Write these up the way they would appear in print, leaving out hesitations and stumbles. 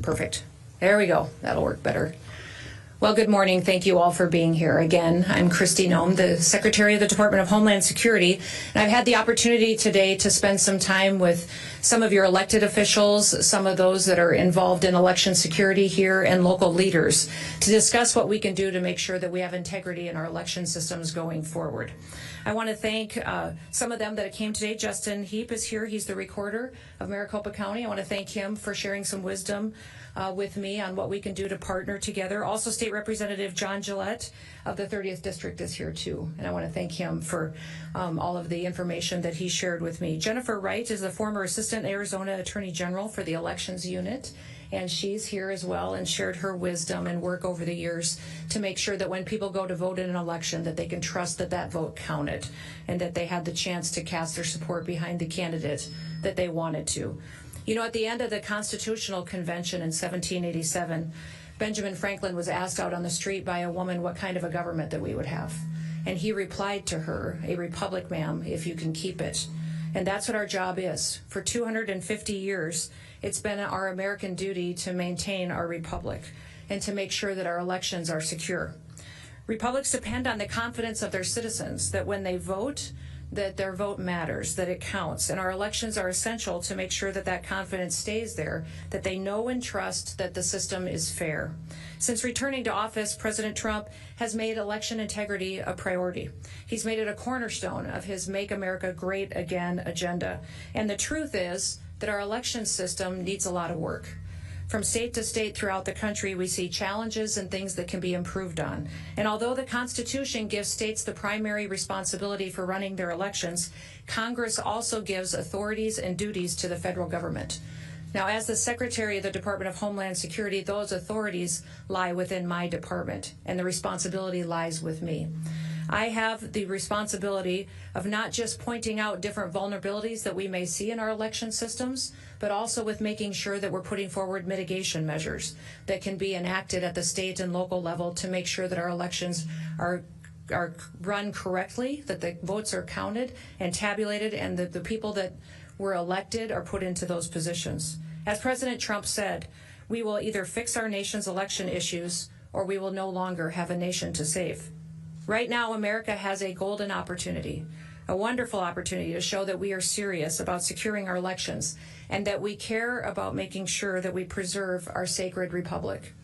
Perfect. There we go. That'll work better. Well, good morning. Thank you all for being here. Again, I'm Kristi Noem, the Secretary of the Department of Homeland Security, and I've had the opportunity today to spend some time with some of your elected officials, some of those that are involved in election security here, and local leaders to discuss what we can do to make sure that we have integrity in our election systems going forward. I want to thank some of them that came today. Justin Heap is here. He's the recorder of Maricopa County. I want to thank him for sharing some wisdom with me on what we can do to partner together. Also, State Representative John Gillette of the 30th District is here too, and I want to thank him for all of the information that he shared with me. Jennifer Wright is the former Assistant Arizona Attorney General for the Elections Unit, and she's here as well and shared her wisdom and work over the years to make sure that when people go to vote in an election that they can trust that that vote counted and that they had the chance to cast their support behind the candidate that they wanted to. You know, at the end of the Constitutional Convention in 1787, Benjamin Franklin was asked out on the street by a woman what kind of a government that we would have. And he replied to her, "A republic, ma'am, if you can keep it." And that's what our job is. For 250 years, it's been our American duty to maintain our republic and to make sure that our elections are secure. Republics depend on the confidence of their citizens, that when they vote, that their vote matters, that it counts. And our elections are essential to make sure that that confidence stays there, that they know and trust that the system is fair. Since returning to office, President Trump has made election integrity a priority. He's made it a cornerstone of his Make America Great Again agenda. And the truth is that our election system needs a lot of work. From state to state throughout the country, we see challenges and things that can be improved on. And although the Constitution gives states the primary responsibility for running their elections, Congress also gives authorities and duties to the federal government. Now, as the Secretary of the Department of Homeland Security, those authorities lie within my department, and the responsibility lies with me. I have the responsibility of not just pointing out different vulnerabilities that we may see in our election systems, but also with making sure that we're putting forward mitigation measures that can be enacted at the state and local level to make sure that our elections are run correctly, that the votes are counted and tabulated, and that the people that were elected are put into those positions. As President Trump said, we will either fix our nation's election issues or we will no longer have a nation to save. Right now, America has a golden opportunity, a wonderful opportunity to show that we are serious about securing our elections and that we care about making sure that we preserve our sacred republic.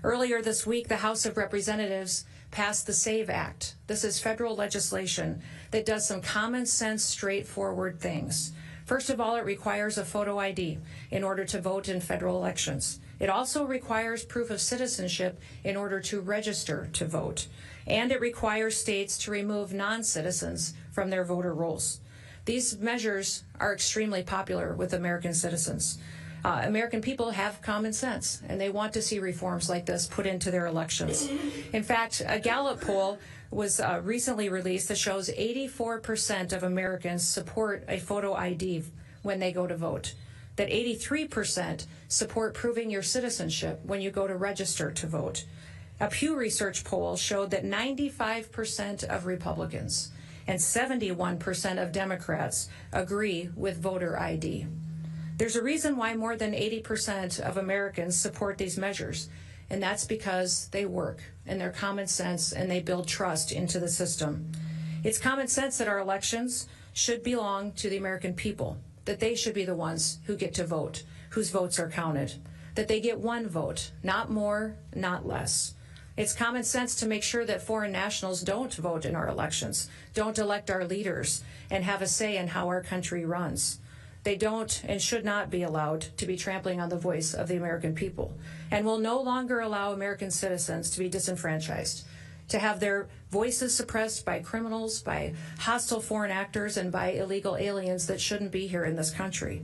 Earlier this week, the House of Representatives passed the SAVE Act. This is federal legislation that does some common sense, straightforward things. First of all, it requires a photo ID in order to vote in federal elections. It also requires proof of citizenship in order to register to vote. And it requires states to remove non-citizens from their voter rolls. These measures are extremely popular with American citizens. American people have common sense, and they want to see reforms like this put into their elections. In fact, a Gallup poll was recently released that shows 84% of Americans support a photo ID when they go to vote, that 83% support proving your citizenship when you go to register to vote. A Pew Research poll showed that 95% of Republicans and 71% of Democrats agree with voter ID. There's a reason why more than 80% of Americans support these measures, and that's because they work and they're common sense and they build trust into the system. It's common sense that our elections should belong to the American people, that they should be the ones who get to vote, whose votes are counted, that they get one vote, not more, not less. It's common sense to make sure that foreign nationals don't vote in our elections, don't elect our leaders, and have a say in how our country runs. They don't and should not be allowed to be trampling on the voice of the American people, and will no longer allow American citizens to be disenfranchised, to have their voices suppressed by criminals, by hostile foreign actors, and by illegal aliens that shouldn't be here in this country.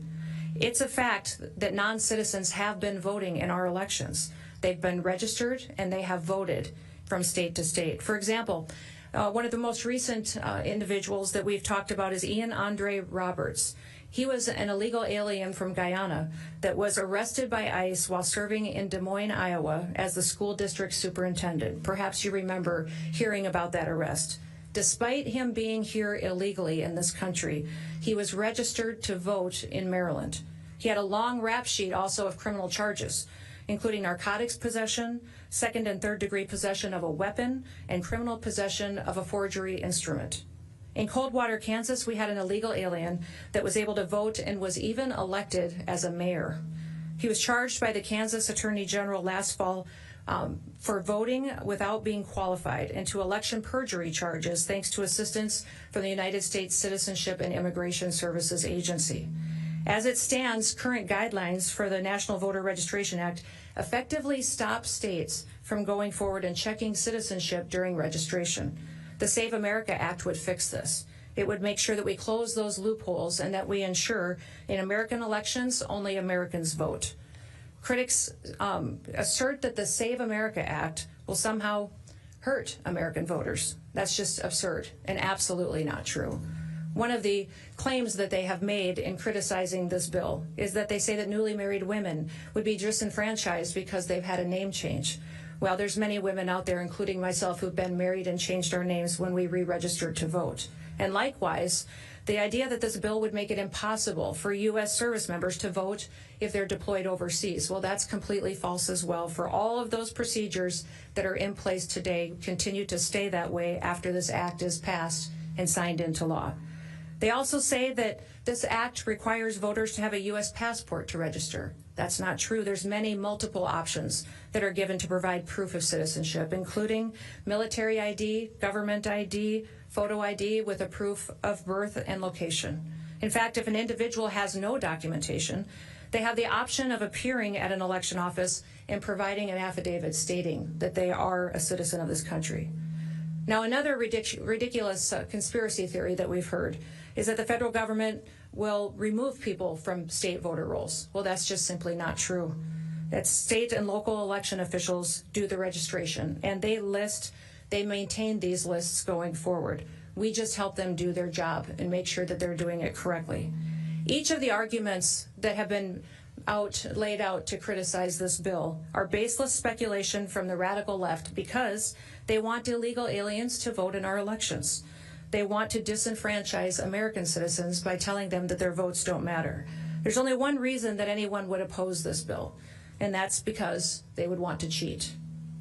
It's a fact that non-citizens have been voting in our elections. They've been registered and they have voted from state to state. For example, one of the most recent individuals that we've talked about is Ian Andre Roberts. He was an illegal alien from Guyana that was arrested by ICE while serving in Des Moines, Iowa as the school district superintendent. Perhaps you remember hearing about that arrest. Despite him being here illegally in this country, he was registered to vote in Maryland. He had a long rap sheet also of criminal charges, including narcotics possession, second and third degree possession of a weapon, and criminal possession of a forgery instrument. In Coldwater, Kansas, we had an illegal alien that was able to vote and was even elected as a mayor. He was charged by the Kansas Attorney General last fall for voting without being qualified and to election perjury charges thanks to assistance from the United States Citizenship and Immigration Services Agency. As it stands, current guidelines for the National Voter Registration Act effectively stop states from going forward and checking citizenship during registration. The Save America Act would fix this. It would make sure that we close those loopholes and that we ensure in American elections only Americans vote. Critics assert that the Save America Act will somehow hurt American voters. That's just absurd and absolutely not true. One of the claims that they have made in criticizing this bill is that they say that newly married women would be disenfranchised because they've had a name change. Well, there's many women out there, including myself, who've been married and changed our names when we re-registered to vote. And likewise, the idea that this bill would make it impossible for U.S. service members to vote if they're deployed overseas, well, that's completely false as well. For all of those procedures that are in place today continue to stay that way after this act is passed and signed into law. They also say that this act requires voters to have a U.S. passport to register. That's not true. There's multiple options that are given to provide proof of citizenship, including military ID, government ID, photo ID with a proof of birth and location. In fact, if an individual has no documentation, they have the option of appearing at an election office and providing an affidavit stating that they are a citizen of this country. Now, another ridiculous conspiracy theory that we've heard is that the federal government will remove people from state voter rolls. Well, that's just simply not true. That state and local election officials do the registration, and they maintain these lists going forward. We just help them do their job and make sure that they're doing it correctly. Each of the arguments that have been laid out to criticize this bill are baseless speculation from the radical left because they want illegal aliens to vote in our elections. They want to disenfranchise American citizens by telling them that their votes don't matter. There's only one reason that anyone would oppose this bill, and that's because they would want to cheat.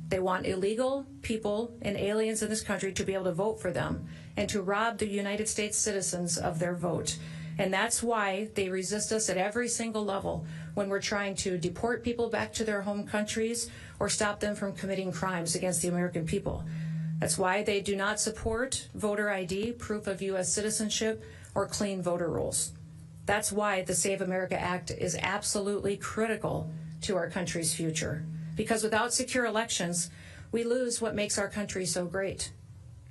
They want illegal people and aliens in this country to be able to vote for them and to rob the United States citizens of their vote. And that's why they resist us at every single level when we're trying to deport people back to their home countries or stop them from committing crimes against the American people. That's why they do not support voter ID, proof of U.S. citizenship, or clean voter rolls. That's why the Save America Act is absolutely critical to our country's future. Because without secure elections, we lose what makes our country so great.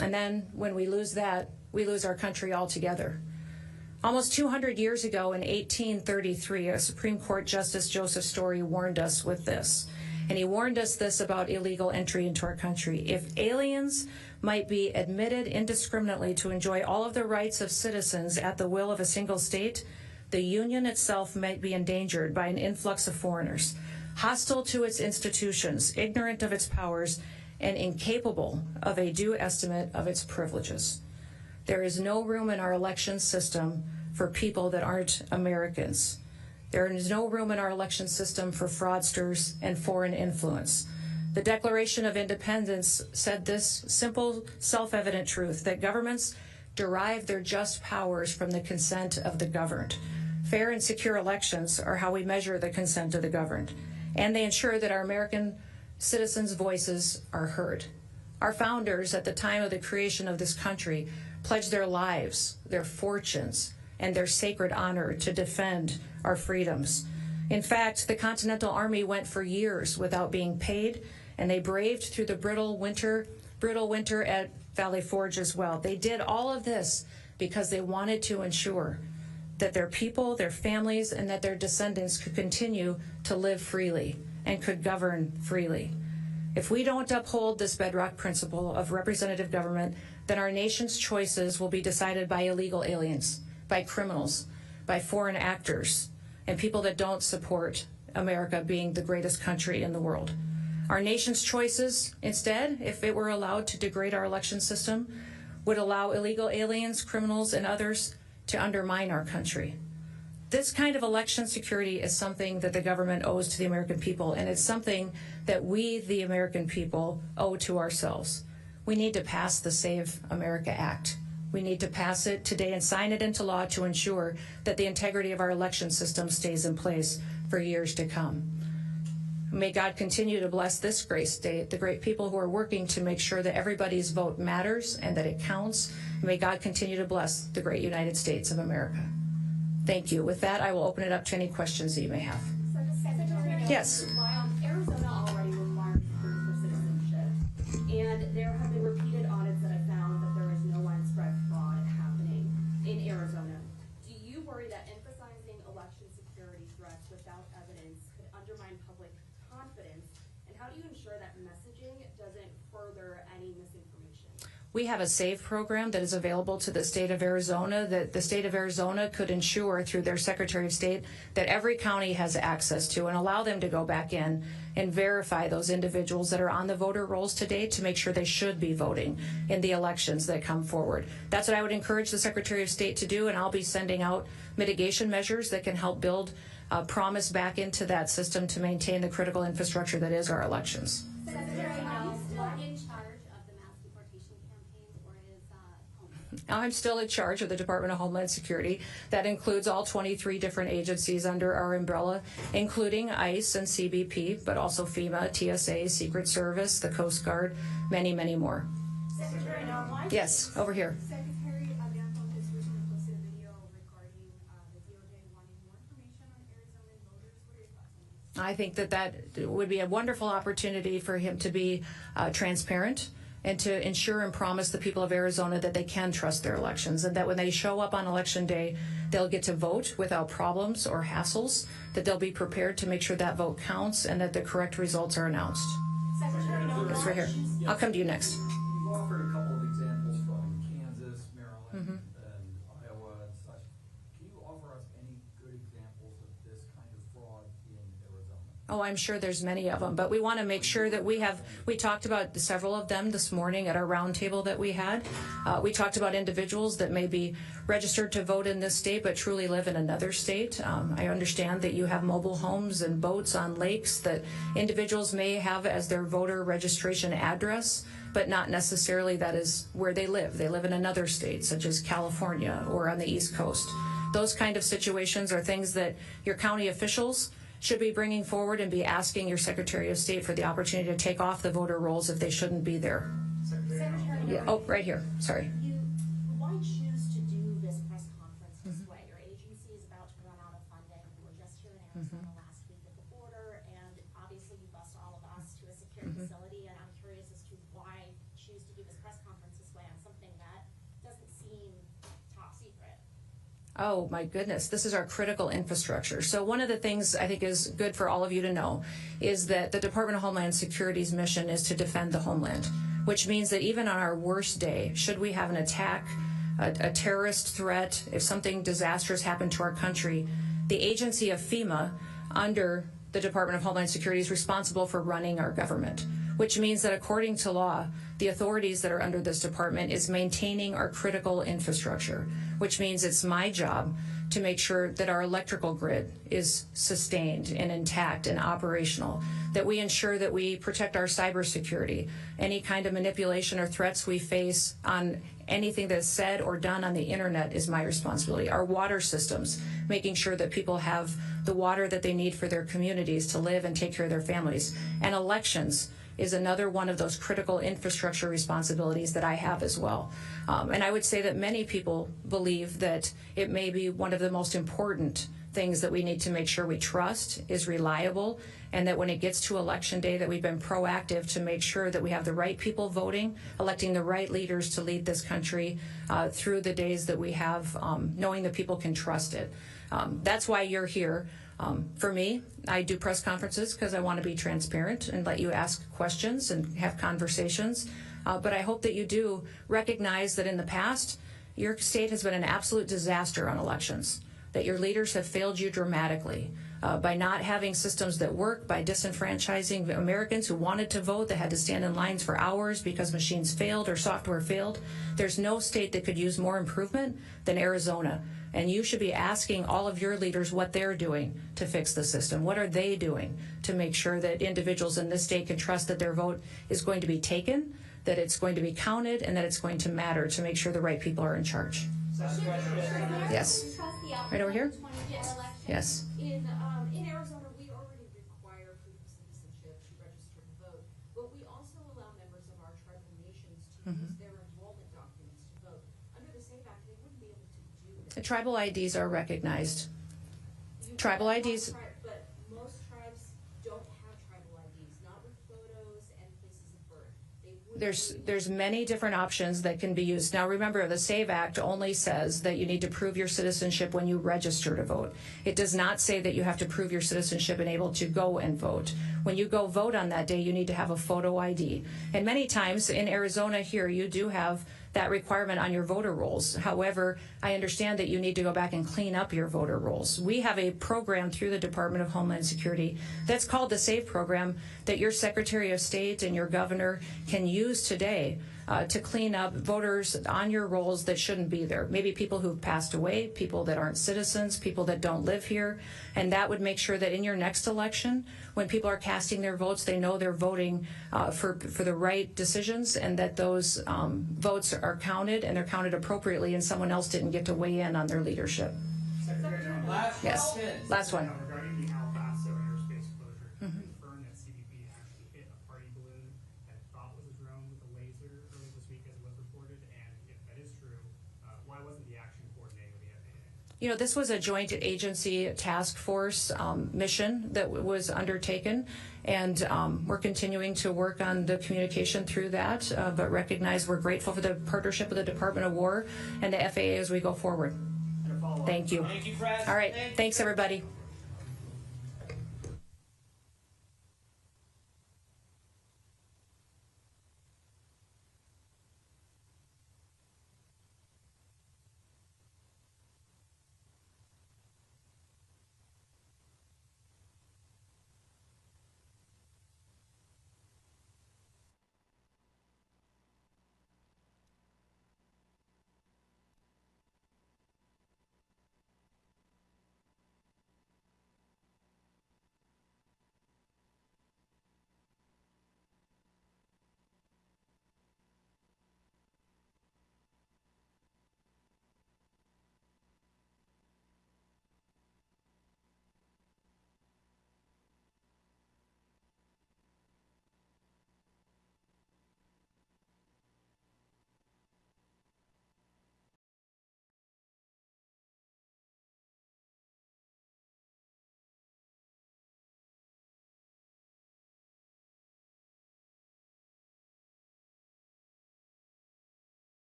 And then when we lose that, we lose our country altogether. Almost 200 years ago in 1833, a Supreme Court Justice Joseph Story warned us with this. And he warned us this about illegal entry into our country. If aliens might be admitted indiscriminately to enjoy all of the rights of citizens at the will of a single state, the Union itself might be endangered by an influx of foreigners, hostile to its institutions, ignorant of its powers, and incapable of a due estimate of its privileges. There is no room in our election system for people that aren't Americans. There is no room in our election system for fraudsters and foreign influence. The Declaration of Independence said this simple, self-evident truth, that governments derive their just powers from the consent of the governed. Fair and secure elections are how we measure the consent of the governed, and they ensure that our American citizens' voices are heard. Our founders, at the time of the creation of this country, pledged their lives, their fortunes, and their sacred honor to defend our freedoms. In fact, the Continental Army went for years without being paid, and they braved through the brutal winter at Valley Forge as well. They did all of this because they wanted to ensure that their people, their families, and that their descendants could continue to live freely and could govern freely. If we don't uphold this bedrock principle of representative government, then our nation's choices will be decided by illegal aliens, by criminals, by foreign actors, and people that don't support America being the greatest country in the world. Our nation's choices, instead, if it were allowed to degrade our election system, would allow illegal aliens, criminals, and others to undermine our country. This kind of election security is something that the government owes to the American people, and it's something that we, the American people, owe to ourselves. We need to pass the Save America Act. We need to pass it today and sign it into law to ensure that the integrity of our election system stays in place for years to come. May God continue to bless this great state, the great people who are working to make sure that everybody's vote matters and that it counts. May God continue to bless the great United States of America. Thank you. With that, I will open it up to any questions that you may have. Yes. Arizona already requires proof for citizenship, and there have been repeated audits that have found that there is no widespread fraud happening in Arizona. Do you worry that emphasizing election security threats without evidence could undermine public confidence? And how do you ensure that messaging doesn't further any misinformation? We have a SAVE program that is available to the state of Arizona that the state of Arizona could ensure through their Secretary of State that every county has access to, and allow them to go back in and verify those individuals that are on the voter rolls today to make sure they should be voting in the elections that come forward. That's what I would encourage the Secretary of State to do, and I'll be sending out mitigation measures that can help build promise back into that system to maintain the critical infrastructure that is our elections. I'm still in charge of the Department of Homeland Security. That includes all 23 different agencies under our umbrella, including ICE and CBP, but also FEMA, TSA, Secret Service, the Coast Guard, many, many more. Secretary Noem, yes, over here. Secretary Adampo has recently posted a video regarding the DOJ wanting more information on Arizona voters. What are your thoughts on this? I think that would be a wonderful opportunity for him to be transparent and to ensure and promise the people of Arizona that they can trust their elections, and that when they show up on election day, they'll get to vote without problems or hassles, that they'll be prepared to make sure that vote counts and that the correct results are announced. Secretary Noem, It's right here. I'll come to you next. You offered a couple of examples from Kansas, Maryland, and Iowa and such. Can you offer us any good examples of this kind of fraud in Arizona? Oh, I'm sure there's many of them, but we want to make sure that we talked about several of them this morning at our roundtable that we had. We talked about individuals that may be registered to vote in this state but truly live in another state. I understand that you have mobile homes and boats on lakes that individuals may have as their voter registration address, but not necessarily that is where they live. They live in another state, such as California or on the East Coast. Those kind of situations are things that your county officials should be bringing forward and be asking your Secretary of State for the opportunity to take off the voter rolls if they shouldn't be there. Secretary Yeah. Oh, right here. Sorry. Why choose to do this press conference this way? Your agency is about to run out of funding. We were just here in Arizona last week at the border, and obviously you bused all of us to a secure facility, and I'm curious as to why choose to do this press conference this way on something that doesn't seem top secret. Oh, my goodness. This is our critical infrastructure. So one of the things I think is good for all of you to know is that the Department of Homeland Security's mission is to defend the homeland, which means that even on our worst day, should we have an attack, a terrorist threat, if something disastrous happened to our country, the agency of FEMA under the Department of Homeland Security is responsible for running our government, which means that according to law, the authorities that are under this department is maintaining our critical infrastructure, which means it's my job to make sure that our electrical grid is sustained and intact and operational, that we ensure that we protect our cybersecurity. Any kind of manipulation or threats we face on anything that's said or done on the internet is my responsibility. Our water systems, making sure that people have the water that they need for their communities to live and take care of their families. And elections is another one of those critical infrastructure responsibilities that I have as well. And I would say that many people believe that it may be one of the most important things that we need to make sure we trust is reliable, and that when it gets to election day that we've been proactive to make sure that we have the right people voting, electing the right leaders to lead this country through the days that we have, knowing that people can trust it. That's why you're here. For me, I do press conferences because I want to be transparent and let you ask questions and have conversations. But I hope that you do recognize that in the past, your state has been an absolute disaster on elections, that your leaders have failed you dramatically by not having systems that work, by disenfranchising Americans who wanted to vote, that had to stand in lines for hours because machines failed or software failed. There's no state that could use more improvement than Arizona. And you should be asking all of your leaders what they're doing to fix the system. What are they doing to make sure that individuals in this state can trust that their vote is going to be taken, that it's going to be counted, and that it's going to matter to make sure the right people are in charge? Yes. Right over here? Yes. In Arizona, we already require proof of citizenship to register to vote, but we also allow members of our tribal nations to use their enrollment documents to vote. Under the SAVE Act, they wouldn't be able to do that. The tribal IDs are recognized. Tribal IDs. But most tribes don't have tribal IDs, not with photos and places of birth. They wouldn't There's many different options that can be used. Now remember, the SAVE Act only says that you need to prove your citizenship when you register to vote. It does not say that you have to prove your citizenship and able to go and vote. When you go vote on that day, you need to have a photo ID. And many times in Arizona here, you do have that requirement on your voter rolls. However, I understand that you need to go back and clean up your voter rolls. We have a program through the Department of Homeland Security that's called the SAVE program that your Secretary of State and your governor can use today to clean up voters on your rolls that shouldn't be there. Maybe people who've passed away, people that aren't citizens, people that don't live here. And that would make sure that in your next election, when people are casting their votes, they know they're voting for the right decisions, and that those votes are counted, and they're counted appropriately, and someone else didn't get to weigh in on their leadership. Secretary Noem. Yes. Last one. Regarding the El Paso airspace closure, can you confirm that CBP actually hit a party balloon that it thought was a drone with a laser earlier this week, as was reported? And if that is true, why wasn't the action coordinated with the FAA? You know, this was a joint agency task force mission that was undertaken, and we're continuing to work on the communication through that, but recognize we're grateful for the partnership with the Department of War and the FAA as we go forward. Thank you. Thank you, Press. All right. Thanks, everybody.